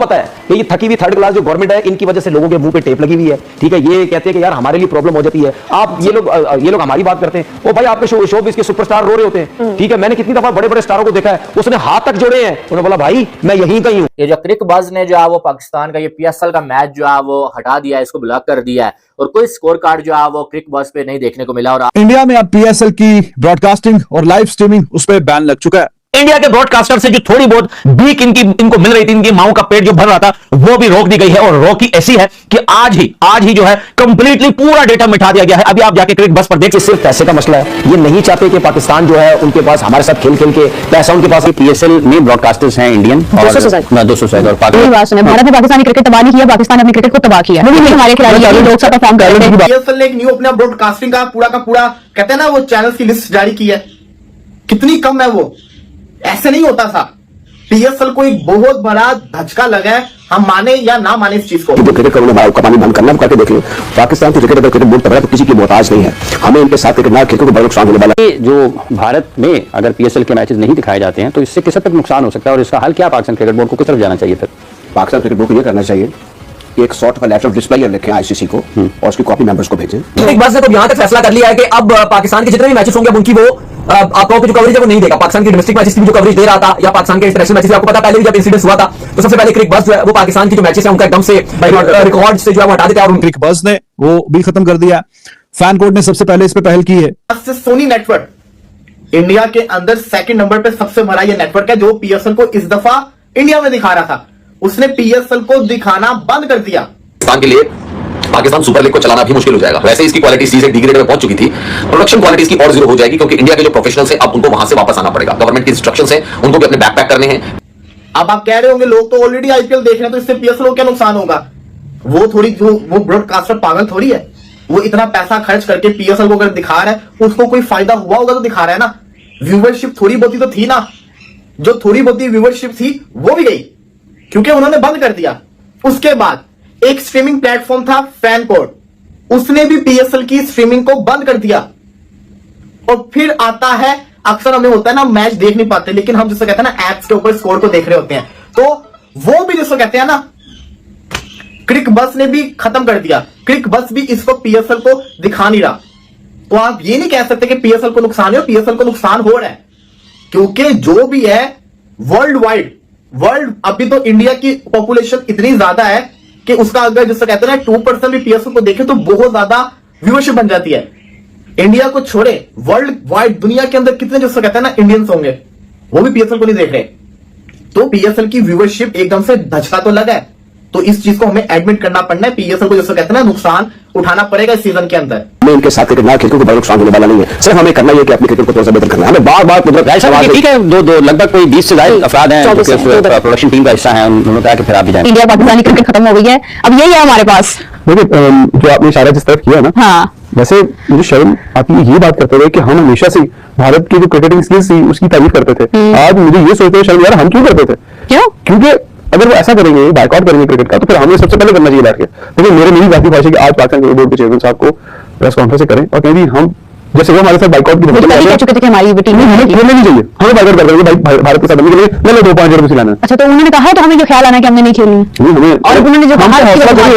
पता है कि ये थकी हुई थर्ड क्लास जो गवर्नमेंट है, इनकी वजह से लोगों के मुंह पे टेप लगी हुई है। ठीक है, ये कहते हैं कि यार हमारे लिए प्रॉब्लम हो जाती है। आप ये लोग हमारी बात करते हैं। ओ भाई, आपके शोबिज़ के सुपरस्टार रो रहे होते हैं। ठीक है, मैंने कितनी दफा बड़े बड़े स्टारों को देखा है, उसने हाथ तक जोड़े हैं, उन्होंने बोला भाई मैं यहीं का ही हूं। ये जो क्रिकबज़ ने जो है वो पाकिस्तान का ये PSL का मैच जो है वो हटा दिया है, इसको ब्लॉक कर दिया है और कोई स्कोर कार्ड जो है वो क्रिकबज़ पे नहीं देखने को मिला। और इंडिया में अब PSL की ब्रॉडकास्टिंग और लाइव स्ट्रीमिंग उस पर बैन लग चुका है। इंडिया के ब्रॉडकास्टर से जो थोड़ी बहुत भीख इनको मिल रही थी, इनकी माओ का पेट जो भर रहा था, वो भी रोक दी गई है। और रोक ही ऐसी है कि आज ही जो है कंप्लीटली पूरा डेटा मिटा दिया गया है। अभी आप जाके क्रिकबज़ पर देखिए, सिर्फ पैसे का मसला है। ये नहीं चाहते कि पाकिस्तान जो है उनके पास हमारे साथ खेल खेल के पैसा उनके पास। PSL में ब्रॉडकास्टर्स हैं इंडियन और 200 शायद। और भारत ने पाकिस्तानी क्रिकेट तबाह नहीं किया, पाकिस्तान अपनी क्रिकेट को तबाह किया। हमारे खिलाड़ी लोग सब परफॉर्म कर रहे हैं। PSL ने एक न्यू अपना ब्रॉडकास्टिंग का पूरा कहते हैं ना वो चैनल की लिस्ट जारी की है। कितनी कम है वो, ऐसे नहीं होता था। PSL को एक बहुत बड़ा धचका लगा है, हम माने या ना माने इस चीज को। जो क्रिकेट करोड़ का पानी बंद करना करके देख लो, पाकिस्तान की क्रिकेट अगर क्रिकेट बोर्ड तबाह तो किसी की मोहताज नहीं है। हमें इनके साथ क्रिकेट ना खेलने को बड़ा नुकसान होने वाला है। जो भारत में अगर PSL के मैचेस नहीं दिखाए जाते हैं तो इससे किस हद तक नुकसान हो सकता है और इसका हल क्या पाकिस्तान क्रिकेट बोर्ड को किस तरफ जाना चाहिए? फिर पाकिस्तान क्रिकेट बोर्ड को यह करना चाहिए, एक सॉर्ट का लेटर ऑफ डिस्प्ले रखें ICC को और उसकी कॉपी मेंबर्स को भेजें। क्रिकबज़ ने तो यहां तक फैसला कर लिया है कि अब पाकिस्तान के जितने भी मैचेस होंगे उनकी वो आपको जो कवरेज है वो नहीं देगा। पाकिस्तान की डोमेस्टिक मैचेस की जो कवरेज दे रहा था या पाकिस्तान के इंटरनेशनल मैचेस, आपको पता पहले भी जब इंसिडेंट हुआ था तो सबसे पहले क्रिकबज़ जो है वो पाकिस्तान की जो मैचेस है उनका एकदम से रिकॉर्ड से जो है वो हटा देता है। और क्रिकबज़ ने वो भी खत्म कर दिया। फैन कोड ने सबसे पहले इस पे पहल की है। सोनी नेटवर्क इंडिया के अंदर सेकंड नंबर पे सबसे बड़ा ये नेटवर्क है जो PSL को इस दफा इंडिया में दिखा रहा था। उसने PSL को दिखाना बंद कर दिया। पाकिस्तान के लिए पाकिस्तान सुपर लीग को चलाना भी मुश्किल हो जाएगा। वैसे इसकी क्वालिटी सीज एक डिग्रेड में पहुंच चुकी थी, प्रोडक्शन क्वालिटी इसकी और जीरो हो जाएगी क्योंकि इंडिया के जो प्रोफेशनल्स हैं अब उनको वहां से वापस आना पड़ेगा। गवर्नमेंट की इंस्ट्रक्शंस हैं, उनको भी अपने बैक पैक करने हैं। अब आप कह रहे होंगे लोग तो ऑलरेडी IPL देख रहे हैं तो इससे PSL को क्या नुकसान होगा? वो थोड़ी जो वो ब्रॉडकास्टर पागल थोड़ी है, वो इतना पैसा खर्च करके PSL को अगर दिखा रहा है उसको कोई फायदा हुआ होगा तो दिखा रहा है ना। व्यूवरशिप थोड़ी बहुती तो थी ना, जो थोड़ी बहुती व्यूवरशिप थी वो भी गई क्योंकि उन्होंने बंद कर दिया। उसके बाद एक स्ट्रीमिंग प्लेटफॉर्म था फैन कोड, उसने भी PSL की स्ट्रीमिंग को बंद कर दिया। और फिर आता है, अक्सर हमें होता है ना मैच देख नहीं पाते लेकिन हम जिसको कहते हैं ना एप्स के ऊपर स्कोर को देख रहे होते हैं, तो वो भी जिसको कहते हैं ना क्रिकबज़ ने भी खत्म कर दिया। क्रिकबज़ भी इसको PSL को दिखा नहीं रहा। तो आप ये नहीं कह सकते कि PSL को नुकसान है, PSL को नुकसान हो रहा है क्योंकि जो भी है वर्ल्ड अभी तो इंडिया की पॉपुलेशन इतनी ज्यादा है कि उसका अगर जिससे कहते हैं ना 2% भी PSL को देखे तो बहुत ज्यादा व्यूअरशिप बन जाती है। इंडिया को छोड़े वर्ल्ड वाइड दुनिया के अंदर कितने जिससे कहते हैं ना इंडियंस होंगे, वो भी PSL को नहीं देख रहे। तो PSL की व्यूअरशिप एकदम से धचका तो लगा है, तो इस चीज को हमें एडमिट करना पड़ना है। PSL को जिससे कहते हैं ना नुकसान उठाना पड़ेगा इस सीजन के अंदर। हमें इनके साथ क्रिकेट ना खेलने को बड़ा नुकसान होने वाला नहीं है। सिर्फ हमें करना है कि अपनी क्रिकेट को थोड़ा सा बेहतर करना है। हमें बार-बार ठीक है, दो लगभग कोई 20 से ज्यादा अफराद हैं जो प्रोडक्शन टीम का हिस्सा है, उन्होंने कहा कि फिर आप भी जाएं। इंडिया पाकिस्तानी क्रिकेट खत्म हो गई है, अब यही है हमारे पास। देखिए, जो आपने इशारा जिस तरफ किया ना, हाँ, वैसे मुझे शर्म आती है ये बात करते हुए कि हम हमेशा से भारत की जो क्रिकेटिंग स्किल्स थी उसकी तारीफ करते थे। आज मुझे ये सोचते हुए शर्म यार हम क्यों करते थे? क्यों? क्योंकि अगर वो ऐसा करेंगे, बाइकआउट करेंगे क्रिकेट का, तो फिर हमें सबसे पहले करना चाहिए बैठ के। लेकिन मेरे मेरी जाती ख्वाहिश है कि आज पाकिस्तान क्रिकेट बोर्ड के चेयरमैन साहब को प्रेस कॉन्फ्रेंस करें और कहें भी हम जैसे वो हमारे साथ बाइकआउट की कह चुके थे कि हमारी टीम हमें खेलना नहीं चाहिए, हमें बाइकआउट कर देंगे भारत के साथ के लिए ले लो 2 5 रुपए खिलाना। अच्छा, तो उन्होंने कहा तो हमें जो ख्याल आना कि हमने नहीं खेलनी, और उन्होंने जो कहा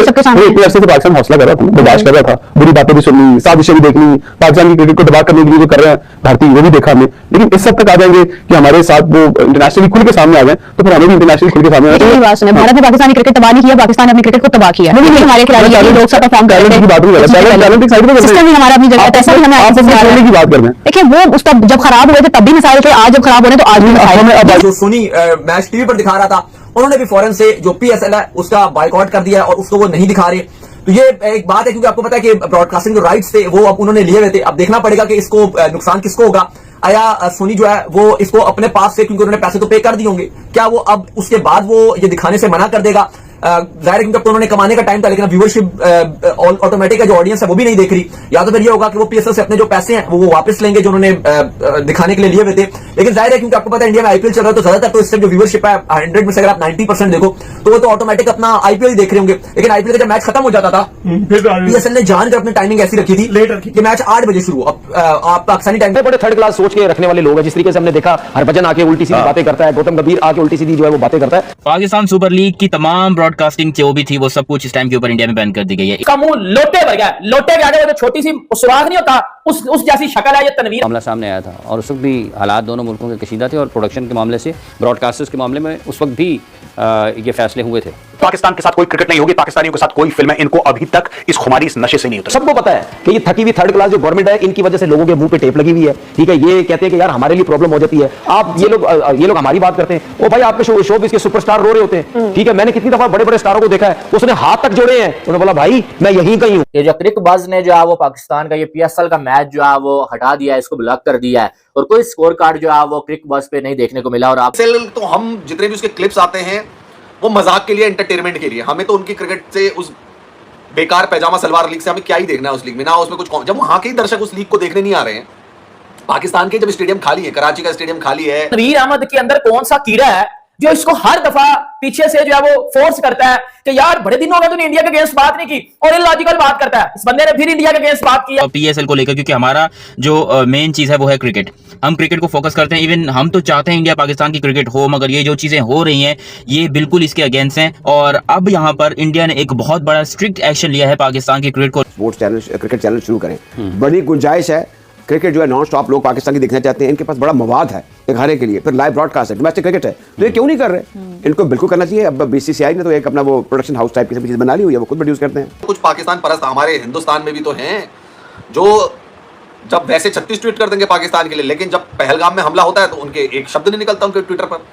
सबके सामने एक से पाकिस्तान हौसला कर रहा था, बर्दाश्त कर रहा था, बुरी बातें भी सुननी, साजिशें भी देखनी, पाकिस्तान की क्रिकेट को दबा करने के लिए जो कर रहे हैं भारतीय वो भी देखा हमने। लेकिन इस हद तक आ जाएंगे कि हमारे साथ वो इंटरनेशनली खुल के सामने आ जाए तो फिर हमें भी इंटरनेशनल खुल के सामने भारत ने पाकिस्तानी क्रिकेट तबाह नहीं किया, पाकिस्तान ने अपनी क्रिकेट को तबाह किया। हमारे खिलाड़ी लोग सब परफॉर्म कर रहे हैं, सिस्टम भी हमारा अपनी जगह, पैसा भी हमें की बात कर रहे हैं। देखिए वो उसका जब खराब हुए थे तब भी मिसाइल थे, आज जब खराब होने तो आज भी मिसाइल। जो सोनी मैच टीवी पर दिखा रहा था उन्होंने भी फौरन से जो PSL है उसका बाइकआउट कर दिया और उसको वो नहीं दिखा रहे। तो ये एक बात है क्योंकि आपको पता है कि ब्रॉडकास्टिंग जो राइट्स थे वो अब उन्होंने लिए हुए थे। अब देखना पड़ेगा कि इसको नुकसान किसको होगा। आया सोनी जो है वो इसको अपने पास से, क्योंकि उन्होंने पैसे तो पे कर दिए होंगे, क्या वो अब उसके बाद वो ये दिखाने से मना कर देगा? जाहिर है क्योंकि अब तो उन्होंने कमाने का टाइम था, लेकिन व्यूअरशिप ऑटोमेटिक जो ऑडियंस है वो भी नहीं देख रही। या तो फिर ये होगा कि वो पीएसएल से अपने जो पैसे हैं वो वापस लेंगे जो उन्होंने दिखाने के लिए लिए हुए थे। लेकिन जाहिर है क्योंकि आपको पता है इंडिया में आईपीएल चल रहा है, तो ज्यादातर तो इस टाइम जो व्यूअरशिप है 100 में से अगर आप 90% देखो तो वो तो ऑटोमेटिक अपना आईपीएल देख रहे होंगे। लेकिन आईपीएल का जब मैच खत्म हो जाता था पीएसएल ने जानकर अपनी टाइमिंग ऐसी रखी थी लेट रखी कि मैच 8 बजे शुरू। अब आप पाकिस्तानी टाइम बड़े थर्ड क्लास सोच के रखने वाले लोग हैं। जिस तरीके से हमने देखा हरभजन आके उल्टी सीधी बातें करता है, गौतम गंभीर आके उल्टी सीधी जो है वो बातें करता है। पाकिस्तान सुपर लीग की तमाम ब्रॉडकास्टिंग जो भी थी वो सब कुछ इस टाइम के ऊपर इंडिया में बैन कर दी गई है। इसका मुंह लोटे भर गया, लोटे के आगे वो जो छोटी सी सुराख नहीं होता उस जैसी शक्ल है ये तनवीर। मामला सामने आया था और उस वक्त भी हालात दोनों मुल्कों के कशीदा थे और प्रोडक्शन के मामले से, ब्रॉडकास्टर्स के मामले में उस वक्त भी ये फैसले हुए थे। पाकिस्तान के साथ कोई क्रिकेट नहीं होगी, पाकिस्तानियों के साथ कोई फिल्म है, इनको अभी तक इस खुमारी इस नशे से नहीं उतरा। सबको पता है कि ये थकी हुई थर्ड क्लास जो गवर्नमेंट है इनकी वजह से लोगों के मुंह पे टेप लगी हुई है। ठीक है, ये कहते हैं कि यार हमारे लिए प्रॉब्लम हो जाती है। आप ये लोग हमारी बात करते हैं। ओ भाई आपके शोबिज़ के सुपरस्टार रो रहे होते हैं। ठीक है, मैंने कितनी दफा बड़े बड़े स्टारों को देखा है, उसने हाथ तक जोड़े हैं, उन्होंने बोला भाई मैं यहीं कहीं हूं। ये जो क्रिकबज़ ने जो है वो पाकिस्तान का ये पीएसएल का मैच जो है वो हटा दिया है, इसको ब्लॉक कर दिया है और कोई स्कोर कार्ड जो है वो क्रिकबज़ पे नहीं देखने को मिला। और आप तो हम जितने भी उसके क्लिप्स आते हैं वो मजाक के लिए, एंटरटेनमेंट के लिए, हमें तो उनकी क्रिकेट से उस बेकार पैजामा सलवार लीग से हमें क्या ही देखना है। उस लीग में ना उसमें कुछ, जब वहां के दर्शक उस लीग को देखने नहीं आ रहे हैं, पाकिस्तान के जब स्टेडियम खाली है, कराची का स्टेडियम खाली है। तनवीर अहमद के अंदर कौन सा कीड़ा है जो इसको हर दफा पीछे से जो है वो फोर्स करता है कि यार बड़े दिन हो गए तूने इंडिया के अगेंस्ट बात नहीं की, और इलॉजिकल बात करता है। इस बंदे ने फिर इंडिया के अगेंस्ट बात की पीएसएल को लेकर, क्योंकि हमारा जो मेन चीज है वो है क्रिकेट। हम क्रिकेट को फोकस करते हैं। इवन हम तो चाहते हैं इंडिया पाकिस्तान की क्रिकेट हो, मगर ये जो चीजें हो रही हैं ये बिल्कुल इसके अगेंस्ट हैं। और अब यहाँ पर इंडिया ने एक बहुत बड़ा स्ट्रिक्ट एक्शन लिया है पाकिस्तान की क्रिकेट को। स्पोर्ट्स चैनल, क्रिकेट चैनल शुरू करें, बड़ी गुंजाइश है। क्रिकेट जो है नॉन स्टॉप लोग पाकिस्तान की देखना चाहते हैं, इनके पास बड़ा मवाद है दिखाने के लिए। फिर लाइव ब्रॉडकास्ट है, डोमेस्टिक क्रिकेट है, तो ये क्यों नहीं कर रहे? इनको बिल्कुल करना चाहिए। अब बीसीसीआई ने तो एक अपना वो प्रोडक्शन हाउस टाइप की सभी चीज बना ली हुई है, वो खुद प्रोड्यूस करते हैं। कुछ पाकिस्तान परस्त हमारे हिंदुस्तान में भी तो हैं जो जब वैसे 36 ट्वीट कर देंगे पाकिस्तान के लिए, लेकिन जब पहलगाम में हमला होता है तो उनके एक शब्द नहीं निकलता उनके ट्विटर पर।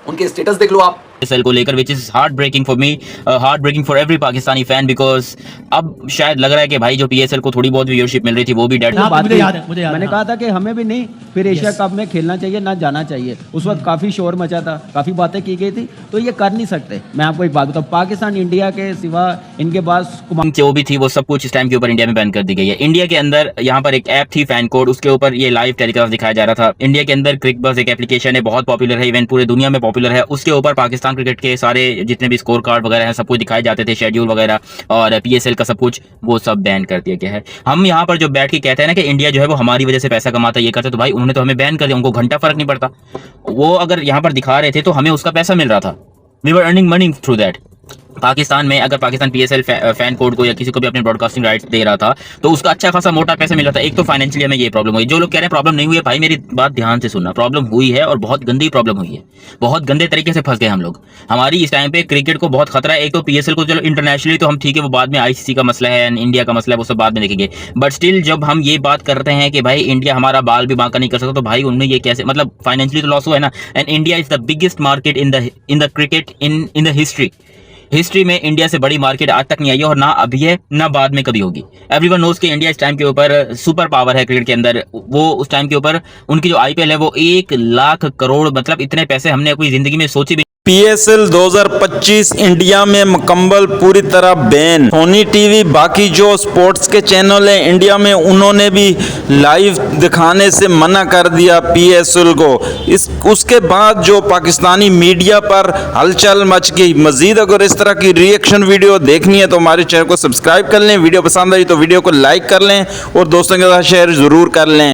उनके स्टेटस देख लो आप पीएसएल को लेकर, which is heart breaking for me, heart breaking for every Pakistani fan, because अब शायद लग रहा है कि भाई जो पीएसएल को थोड़ी बहुत व्यूअरशिप मिल रही थी वो भी डेड। मुझे याद है, मैंने कहा था कि हमें भी नहीं फिर एशिया कप में खेलना चाहिए ना जाना चाहिए। उस वक्त काफी शोर मचा था, काफी बातें की गई थी, तो ये कर नहीं सकते। मैं आपको एक बात बताऊं, पाकिस्तान इंडिया के सिवा इनके पास जो भी थी वो सब कुछ इस टाइम के ऊपर इंडिया में बैन कर दी गई है। इंडिया के अंदर यहाँ पर एक ऐप थी फैन कोड, उसके ऊपर ये लाइव टेलीकास्ट दिखाया जा रहा था। इंडिया के अंदर क्रिकबज़ एक एप्लीकेशन है, बहुत पॉपुलर है, इवन पूरे दुनिया में पॉपुलर है। उसके ऊपर पाकिस्तान क्रिकेट के सारे जितने भी स्कोर कार्ड वगैरह हैं सब कुछ दिखाए जाते थे, शेड्यूल वगैरह, और पीएसएल का सब कुछ वो सब बैन कर दिया गया है। हम यहाँ पर जो बैठ के कहते हैं ना कि इंडिया जो है वो हमारी वजह से पैसा कमाता है, ये करता है, तो भाई उन्होंने तो हमें बैन कर दिया, उनको घंटा फर्क नहीं पड़ता। वो अगर यहाँ पर दिखा रहे थे तो हमें उसका पैसा मिल रहा था, we were earning money through that. Pakistan में अगर पाकिस्तान पीएसएल फैन कोड को या किसी को भी अपने ब्रॉडकास्टिंग राइट्स दे रहा था तो उसका अच्छा खासा मोटा पैसा मिल रहा था। एक तो फाइनेंशियली हमें ये प्रॉब्लम हुई। जो लोग कह रहे हैं प्रॉब्लम नहीं हुई है, भाई मेरी बात ध्यान से सुनना, प्रॉब्लम हुई है और बहुत गंदी प्रॉब्लम हुई है, बहुत गंदे तरीके से फंस गए हम लोग। हमारी इस टाइम पे क्रिकेट को बहुत खतरा है। एक तो पीएसएल को चलो इंटरनेशनली तो हम ठीक है, वो बाद में आईसीसी का मसला है, इंडिया का मसला है, वो सब बाद में देखेंगे, बट स्टिल जब हम ये बात करते हैं कि भाई इंडिया हमारा बाल भी बांका नहीं कर सकता, तो भाई उनमें ये कैसे, मतलब फाइनेंशियली तो लॉस हुआ है ना। And India is the biggest market in the cricket in the history में इंडिया से बड़ी मार्केट आज तक नहीं आई है, और ना अभी है ना बाद में कभी होगी। एवरीवन नोज कि इंडिया इस टाइम के ऊपर सुपर पावर है क्रिकेट के अंदर। वो उस टाइम के ऊपर उनकी जो आईपीएल है वो 1 लाख करोड़, मतलब इतने पैसे हमने अपनी जिंदगी में सोची भी। पीएसएल 2025 इंडिया में मुकम्मल पूरी तरह बैन। सोनी टीवी बाकी जो स्पोर्ट्स के चैनल हैं इंडिया में उन्होंने भी लाइव दिखाने से मना कर दिया पीएसएल को। उसके बाद जो पाकिस्तानी मीडिया पर हलचल मच गई। मजीद अगर इस तरह की रिएक्शन वीडियो देखनी है तो हमारे चैनल को सब्सक्राइब कर लें। वीडियो पसंद आई तो वीडियो को लाइक कर लें और दोस्तों के साथ शेयर ज़रूर कर लें।